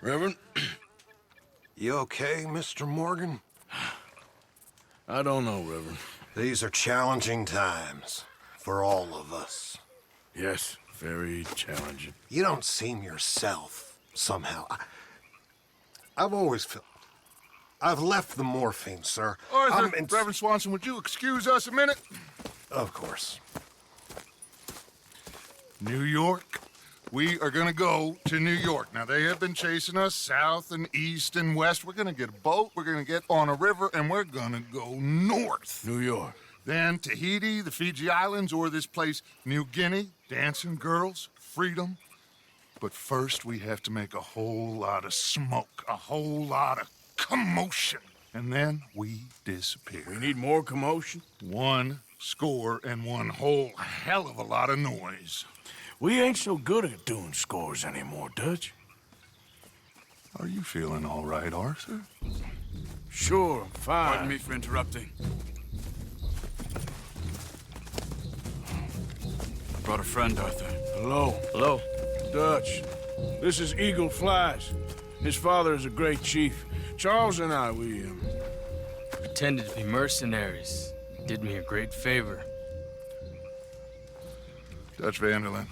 Reverend, You okay, Mr. Morgan? I don't know, Reverend. These are challenging times for all of us. Yes, very challenging. You don't seem yourself, somehow. I've always felt... I've left the morphine, sir. Arthur, Reverend Swanson, would you excuse us a minute? Of course. New York. We are gonna go to New York. Now, they have been chasing us south and east and west. We're gonna get a boat, we're gonna get on a river, and we're gonna go north. New York. Then Tahiti, the Fiji Islands, or this place, New Guinea, dancing girls, freedom. But first, we have to make a whole lot of smoke, a whole lot of commotion. And then we disappear. We need more commotion. 1 score and 1 whole hell of a lot of noise. We ain't so good at doing scores anymore, Dutch. Are you feeling all right, Arthur? Sure, I'm fine. Pardon me for interrupting. I brought a friend, Arthur. Hello. Hello. Dutch. This is Eagle Flies. His father is a great chief. Charles and I, we Pretended to be mercenaries. Did me a great favor. Dutch Vanderlyn,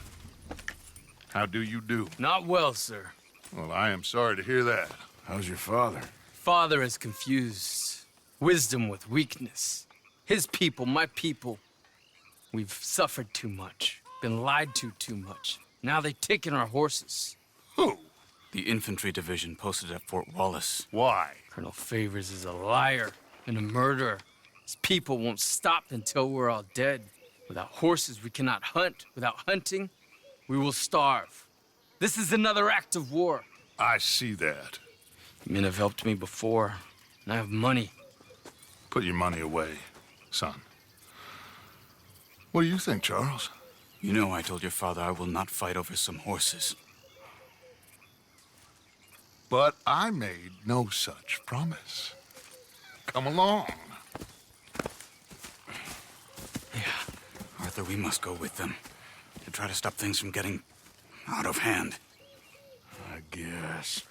how do you do? Not well, sir. Well, I am sorry to hear that. How's your father? Father has confused wisdom with weakness. His people, my people. We've suffered too much. Been lied to too much. Now they've taken our horses. Who? The infantry division posted at Fort Wallace. Why? Colonel Favors is a liar and a murderer. His people won't stop until we're all dead. Without horses, we cannot hunt. Without hunting, we will starve. This is another act of war. I see that. Men have helped me before, and I have money. Put your money away, son. What do you think, Charles? You know I told your father I will not fight over some horses. But I made no such promise. Come along. Arthur, we must go with them to try to stop things from getting out of hand. I guess.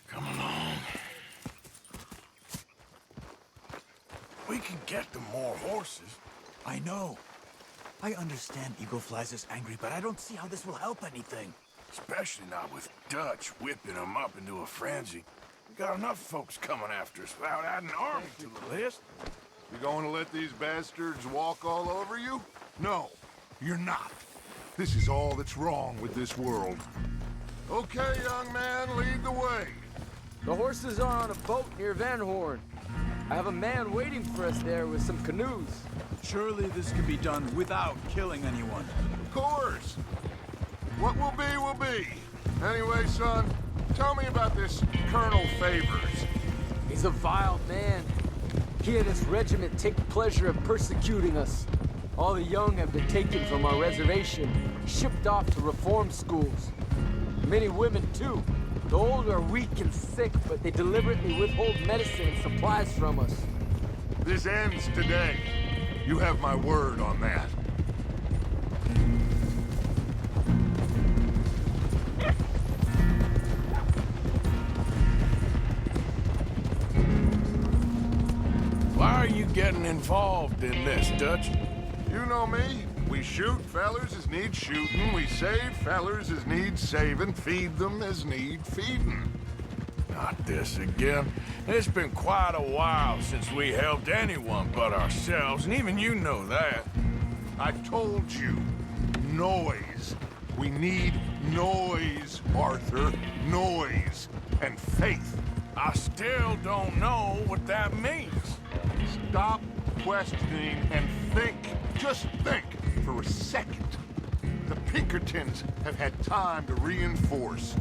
Come along. We can get them more horses. I know. I understand Eagle Flies is angry, but I don't see how this will help anything. Especially not with Dutch whipping them up into a frenzy. We got enough folks coming after us without adding army to the list. You going to let these bastards walk all over you? No, you're not. This is all that's wrong with this world. Okay, young man, lead the way. The horses are on a boat near Van Horn. I have a man waiting for us there with some canoes. Surely this can be done without killing anyone. Of course. What will be, will be. Anyway, son, tell me about this Colonel Favors. He's a vile man. He and his regiment take pleasure in persecuting us. All the young have been taken from our reservation, shipped off to reform schools. Many women, too. The old are weak and sick, but they deliberately withhold medicine and supplies from us. This ends today. You have my word on that. Why are you getting involved in this, Dutch? You know me. We shoot fellers as need shooting. We save fellers as need saving. Feed them as need feeding. Not this again. It's been quite a while since we helped anyone but ourselves, and even you know that. I told you. Noise. We need noise, Arthur. Noise. And faith. I still don't know what that means. Stop questioning and think. Just think for a second. The Pinkertons have had time to reinforce.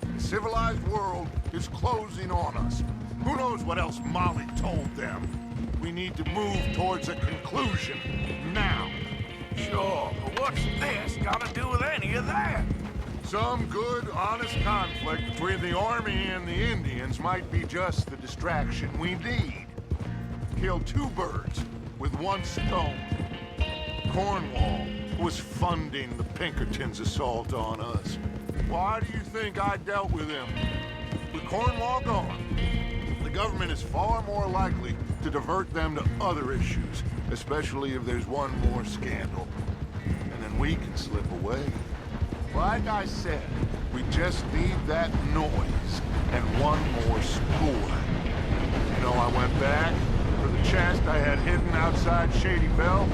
The civilized world is closing on us. Who knows what else Molly told them? We need to move towards a conclusion now. Sure, but what's this got to do with any of that? Some good, honest conflict between the army and the Indians might be just the distraction we need. Kill 2 birds with 1 stone. Cornwall was funding the Pinkertons' assault on us. Why do you think I dealt with him? With Cornwall gone, the government is far more likely to divert them to other issues, especially if there's one more scandal. And then we can slip away. Like I said, we just need that noise and one more spoor. You know, I went back for the chest I had hidden outside Shady Bell,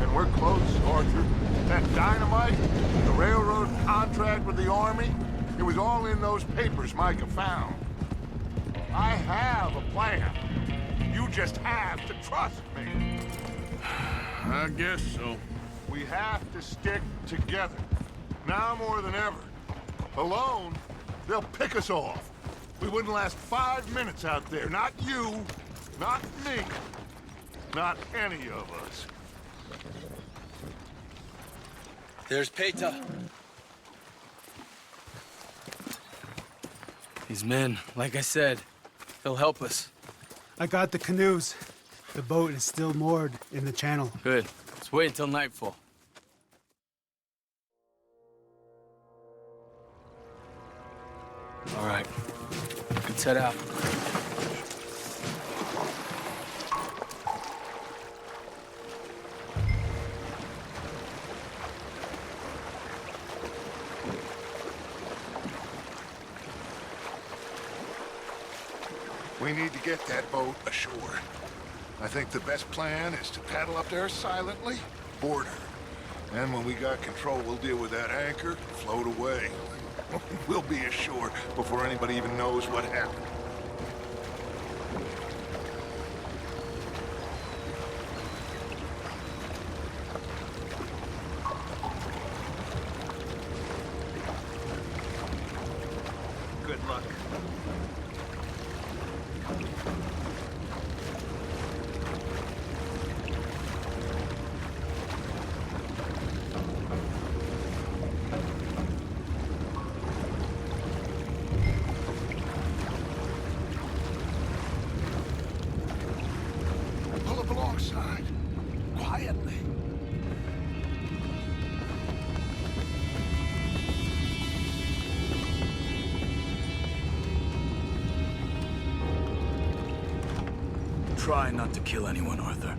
and we're close, Arthur. That dynamite, the railroad contract with the Army, it was all in those papers Micah found. I have a plan. You just have to trust me. I guess so. We have to stick together. Now more than ever. Alone, they'll pick us off. We wouldn't last 5 minutes out there. Not you, not me, not any of us. There's Peta. These men, like I said, they'll help us. I got the canoes. The boat is still moored in the channel. Good. Let's wait until nightfall. All right. Let's head out. We need to get that boat ashore. I think the best plan is to paddle up there silently, board her. And when we got control, we'll deal with that anchor, float away. We'll be ashore before anybody even knows what happened. Good luck. Pull up alongside, quietly. Try not to kill anyone, Arthur.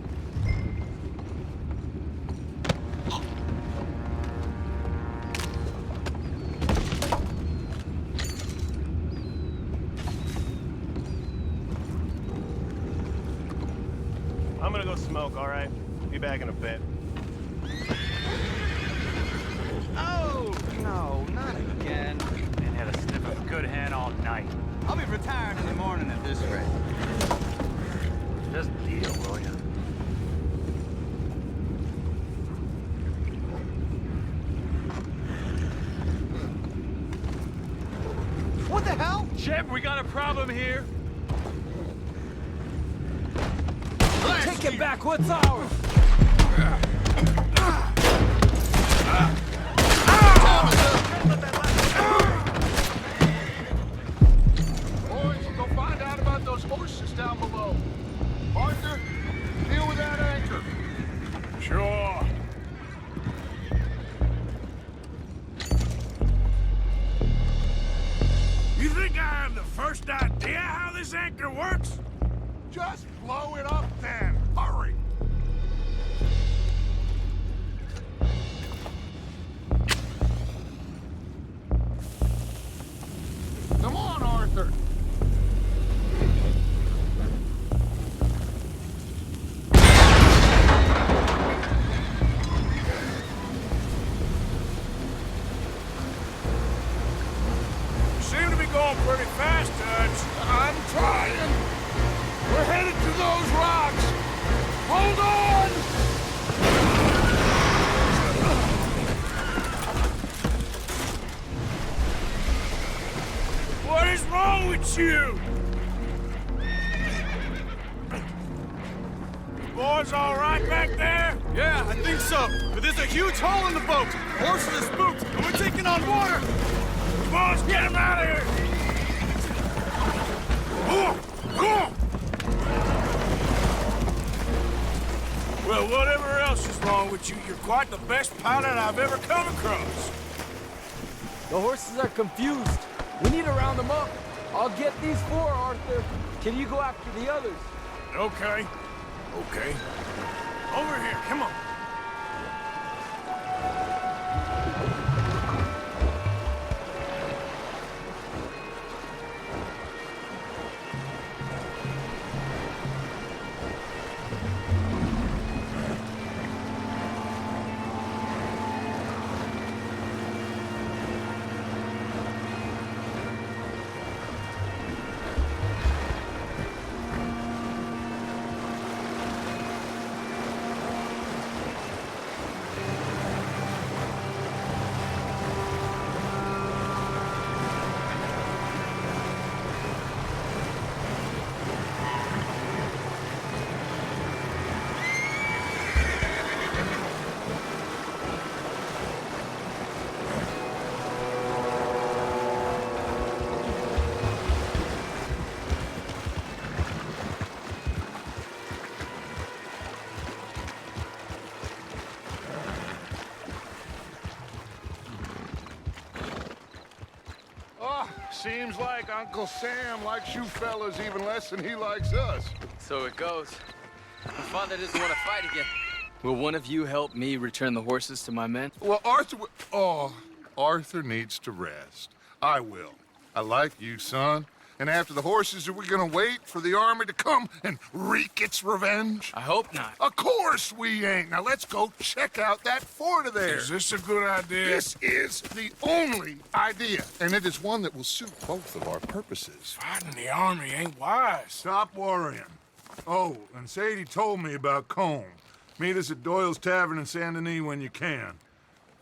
I'm gonna go smoke, all right? Be back in a bit. Oh, no, not again. And had a sniff of good hand all night. I'll be retired in the morning at this rate. Just deal, will ya? What the hell? Jeb, we got a problem here. Take it back. What's ours? Boys, go find out about those horses down below. Arthur, deal with that anchor. Sure. You think I have the first idea how this anchor works? Just blow it up then. Hurry. Come on, Arthur. You seem to be going pretty fast, Dutch. I'm trying. We're headed to those rocks. Hold on! What is wrong with you? You boys all right back there? Yeah, I think so. But there's a huge hole in the boat. Horses are spooked, and we're taking on water. Come on, let's get him out of here! Well, whatever else is wrong with you, you're quite the best pilot I've ever come across. The horses are confused. We need to round them up. I'll get these 4, Arthur. Can you go after the others? Okay. Okay. Over here, come on. Seems like Uncle Sam likes you fellas even less than he likes us. So it goes. My father doesn't want to fight again. Will one of you help me return the horses to my men? Well, Arthur needs to rest. I will. I like you, son. And after the horses, are we gonna wait for the army to come and wreak its revenge? I hope not. Of course we ain't. Now let's go check out that fort of theirs. Is this a good idea? This is the only idea, and it is one that will suit both of our purposes. Fighting the army ain't wise. Stop worrying. Oh, and Sadie told me about Combe. Meet us at Doyle's Tavern in Saint Denis when you can.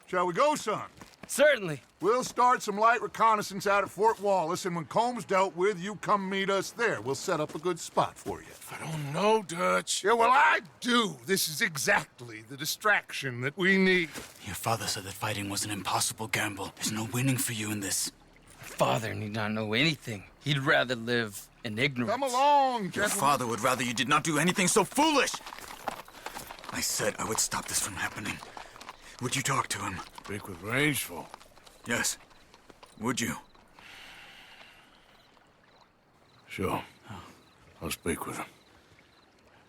Shall we go, son? Certainly. We'll start some light reconnaissance out at Fort Wallace, and when Combs dealt with, you come meet us there. We'll set up a good spot for you. I don't know, Dutch. Yeah, well, I do. This is exactly the distraction that we need. Your father said that fighting was an impossible gamble. There's no winning for you in this. Father need not know anything. He'd rather live in ignorance. Come along, Your gentlemen. father would rather you did not do anything so foolish. I said I would stop this from happening. Would you talk to him? Speak with Rangeful. Yes. Would you? Sure. I'll speak with him.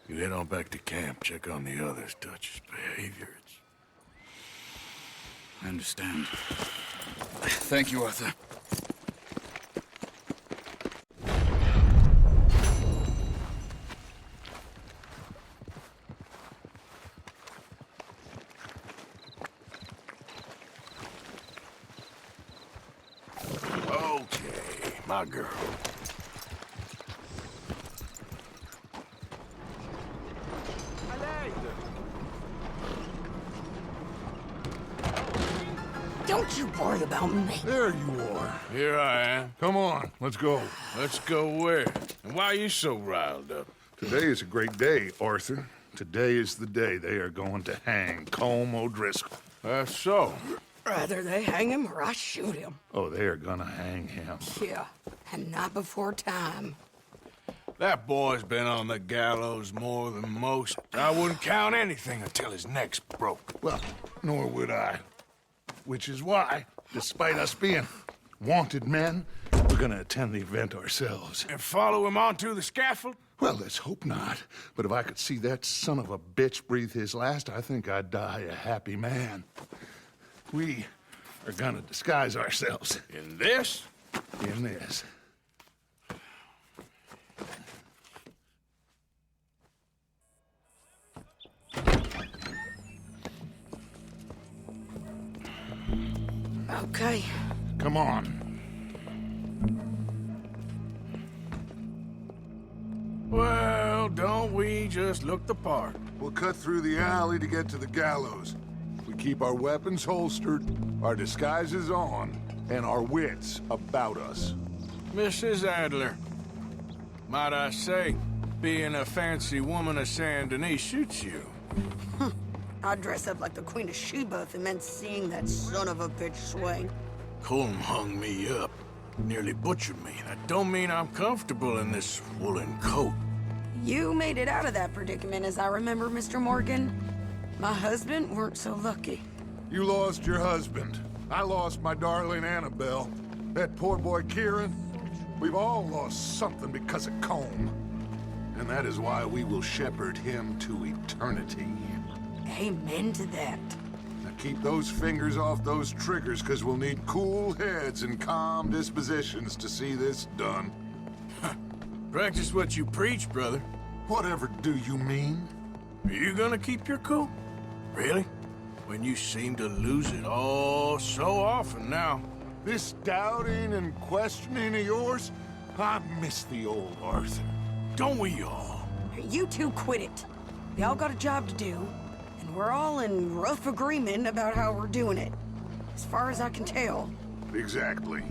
You head on back to camp, check on the others, Dutch's behavior. I understand. Thank you, Arthur. Okay, my girl. Don't you worry about me. There you are. Here I am. Come on, let's go. Let's go where? And why are you so riled up? Today is a great day, Arthur. Today is the day they are going to hang Colm O'Driscoll. That's so. Rather they hang him or I shoot him. Oh, they are gonna hang him. Yeah, and not before time. That boy's been on the gallows more than most. I wouldn't count anything until his neck's broke. Well, nor would I. Which is why, despite us being wanted men, we're gonna attend the event ourselves. And follow him onto the scaffold? Well, let's hope not. But if I could see that son of a bitch breathe his last, I think I'd die a happy man. We are gonna disguise ourselves. In this? In this. Okay. Come on. Well, don't we just look the part? We'll cut through the alley to get to the gallows. We keep our weapons holstered, our disguises on, and our wits about us. Mrs. Adler, might I say, being a fancy woman of Saint Denis suits you. I'd dress up like the Queen of Sheba if it meant seeing that son of a bitch swing. Colm hung me up, nearly butchered me. That don't mean I'm comfortable in this woolen coat. You made it out of that predicament, as I remember, Mr. Morgan. My husband weren't so lucky. You lost your husband. I lost my darling Annabelle. That poor boy Kieran. We've all lost something because of Combe. And that is why we will shepherd him to eternity. Amen to that. Now keep those fingers off those triggers, because we'll need cool heads and calm dispositions to see this done. Practice what you preach, brother. Whatever do you mean? Are you gonna keep your cool? Really? When you seem to lose it all so often now. This doubting and questioning of yours, I miss the old Arthur. Don't we all? You two quit it. We all got a job to do, and we're all in rough agreement about how we're doing it. As far as I can tell. Exactly.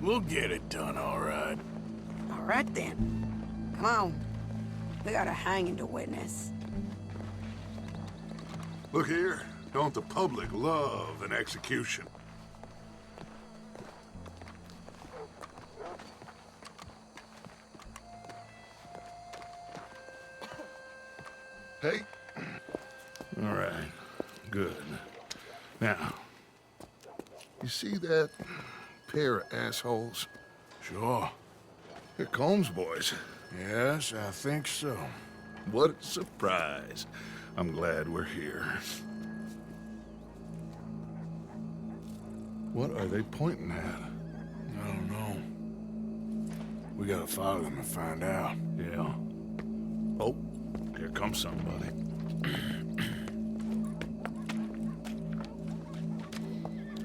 We'll get it done, all right. All right then. Come on. We got a hanging to witness. Look here, don't the public love an execution? Hey? All right, good. Now, you see that pair of assholes? Sure. They're Combs boys. Yes, I think so. What a surprise. I'm glad we're here. What are they pointing at? I don't know. We gotta follow them and find out. Yeah. Oh, here comes somebody.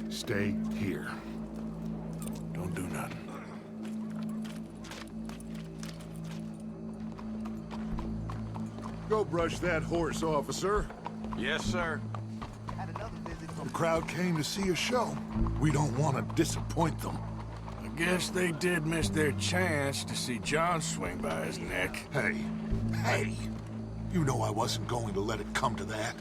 Stay here. Don't do nothing. Go brush that horse, officer. Yes, sir. The crowd came to see a show. We don't want to disappoint them. I guess they did miss their chance to see John swing by his neck. Hey, you know I wasn't going to let it come to that.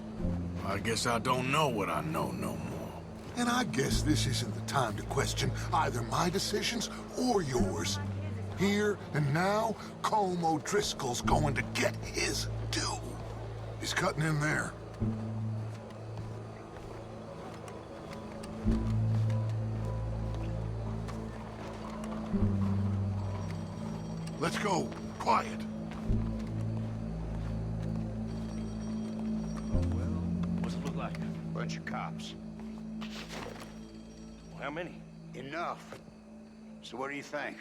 I guess I don't know what I know no more. And I guess this isn't the time to question either my decisions or yours. Here and now, Colm O'Driscoll's going to get his due. He's cutting in there. Let's go. Quiet. What's it look like? Bunch of cops. Well, how many? Enough. So what do you think?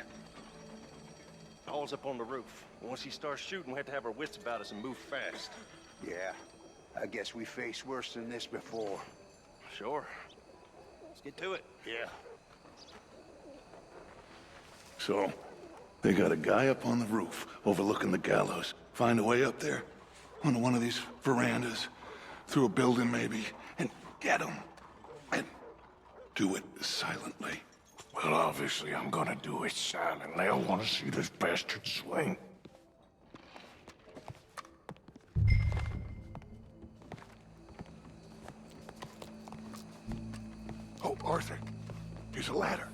Paul's up on the roof. Once he starts shooting, we have to have our wits about us and move fast. Yeah. I guess we faced worse than this before. Sure. Let's get to it. Yeah. So, they got a guy up on the roof overlooking the gallows. Find a way up there, onto one of these verandas, through a building maybe, and get him. And do it silently. Well, obviously I'm gonna do it silently. I want to see this bastard swing. Oh, Arthur, here's a ladder.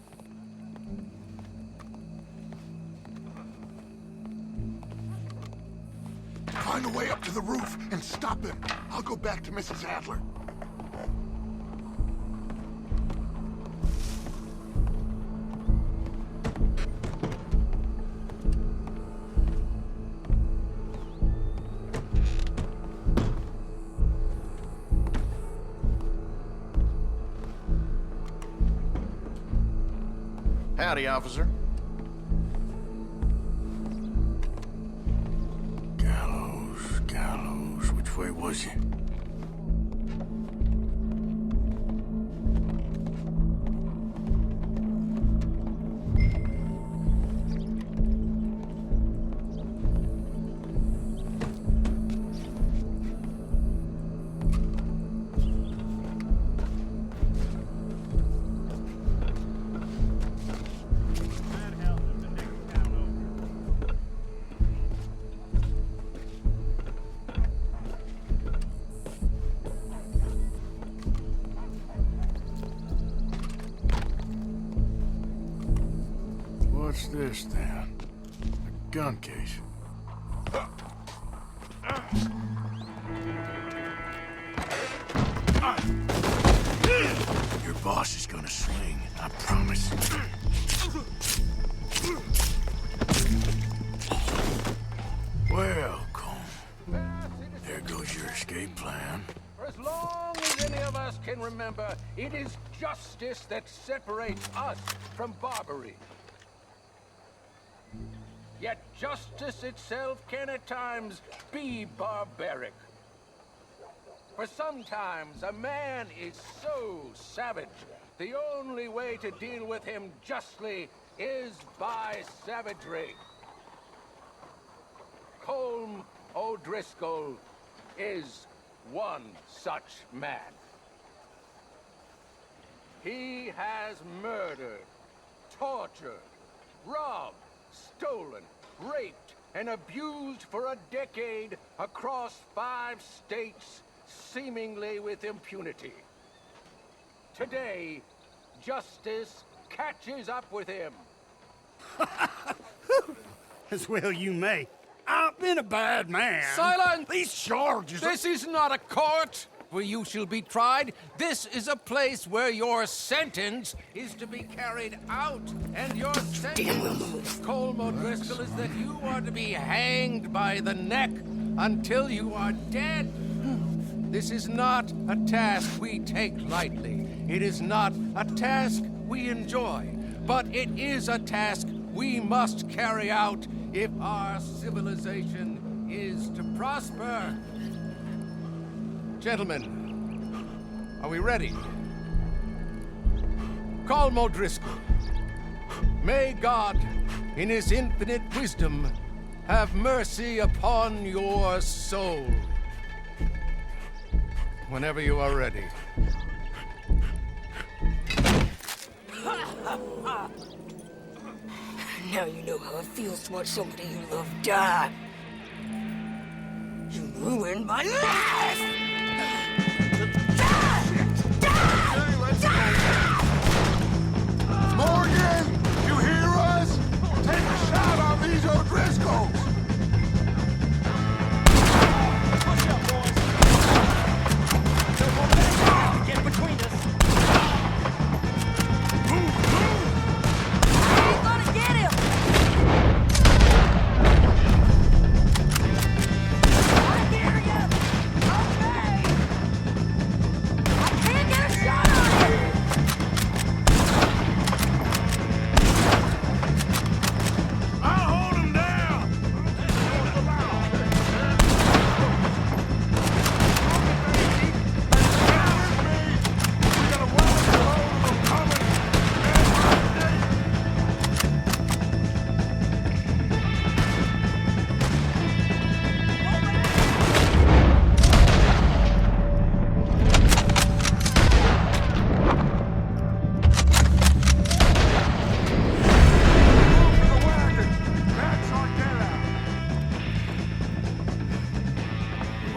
Find a way up to the roof and stop him. I'll go back to Mrs. Adler. Howdy, officer. Gallows. Which way was he? What's this, then? A gun case. Your body. boss is gonna swing, I promise. Well, Colm, there goes your escape plan. For as long as any of us can remember, it is justice that separates us from barbary. Yet justice itself can at times be barbaric. For sometimes a man is so savage, the only way to deal with him justly is by savagery. Colm O'Driscoll is one such man. He has murdered, tortured, robbed, stolen, raped, and abused for a decade across 5 states, seemingly with impunity. Today, justice catches up with him. As well you may. I've been a bad man. Silence! These charges... This is not a court where you shall be tried. This is a place where your sentence is to be carried out. And your sentence, Colm O'Driscoll, is that you are to be hanged by the neck until you are dead. This is not a task we take lightly. It is not a task we enjoy. But it is a task we must carry out if our civilization is to prosper. Gentlemen, are we ready? Colm O'Driscoll, may God, in his infinite wisdom, have mercy upon your soul. Whenever you are ready. Now you know how it feels to watch somebody you love die. You ruined my life! Morgan, you hear us? Take a shot on these O'Driscolls! Push up, boys! Get between us! Ain't gonna get him! I hear ya! Okay! I can't get a shot on him! I'll hold him down!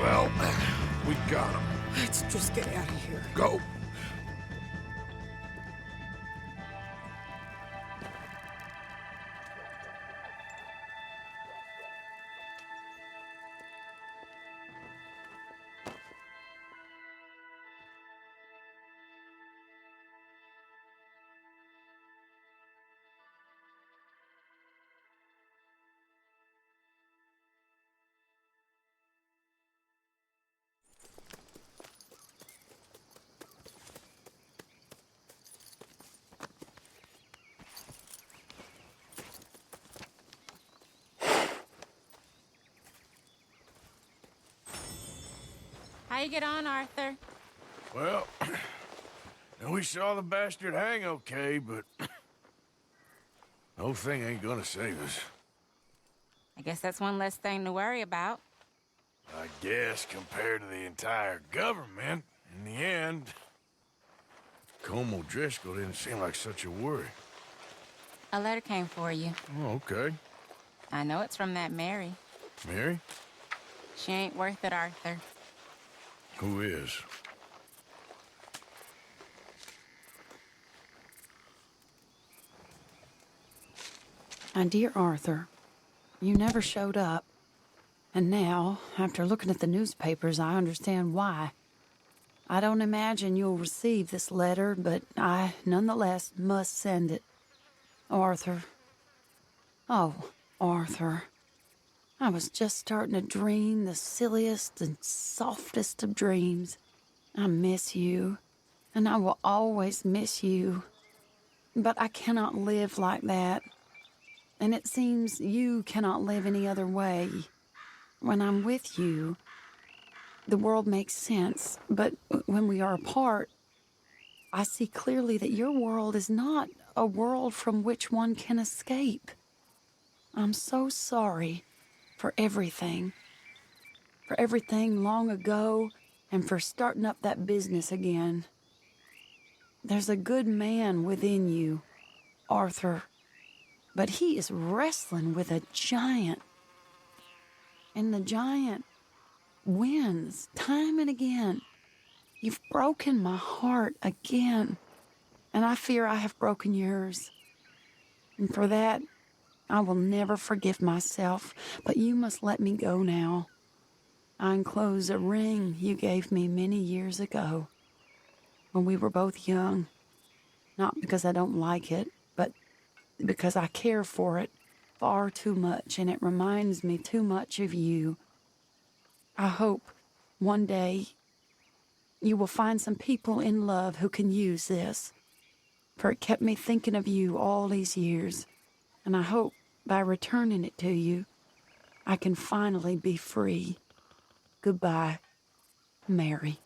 Well, we got him. Let's just get out of here. Go. How you get on, Arthur? Well, we saw the bastard hang okay, but the whole thing ain't gonna save us. I guess that's one less thing to worry about. I guess compared to the entire government, in the end, Colm O'Driscoll didn't seem like such a worry. A letter came for you. Oh, okay. I know it's from that Mary. Mary? She ain't worth it, Arthur. Who is? My dear Arthur, you never showed up. And now, after looking at the newspapers, I understand why. I don't imagine you'll receive this letter, but I nonetheless must send it. Arthur. Oh, Arthur. I was just starting to dream the silliest and softest of dreams. I miss you, and I will always miss you. But I cannot live like that. And it seems you cannot live any other way. When I'm with you, the world makes sense, but when we are apart, I see clearly that your world is not a world from which one can escape. I'm so sorry for everything long ago, and for starting up that business again. There's a good man within you, Arthur, but he is wrestling with a giant. And the giant wins time and again. You've broken my heart again, and I fear I have broken yours. And for that, I will never forgive myself, but you must let me go now. I enclose a ring you gave me many years ago, when we were both young. Not because I don't like it, but because I care for it far too much, and it reminds me too much of you. I hope one day you will find some people in love who can use this, for it kept me thinking of you all these years, and I hope by returning it to you, I can finally be free. Goodbye, Mary.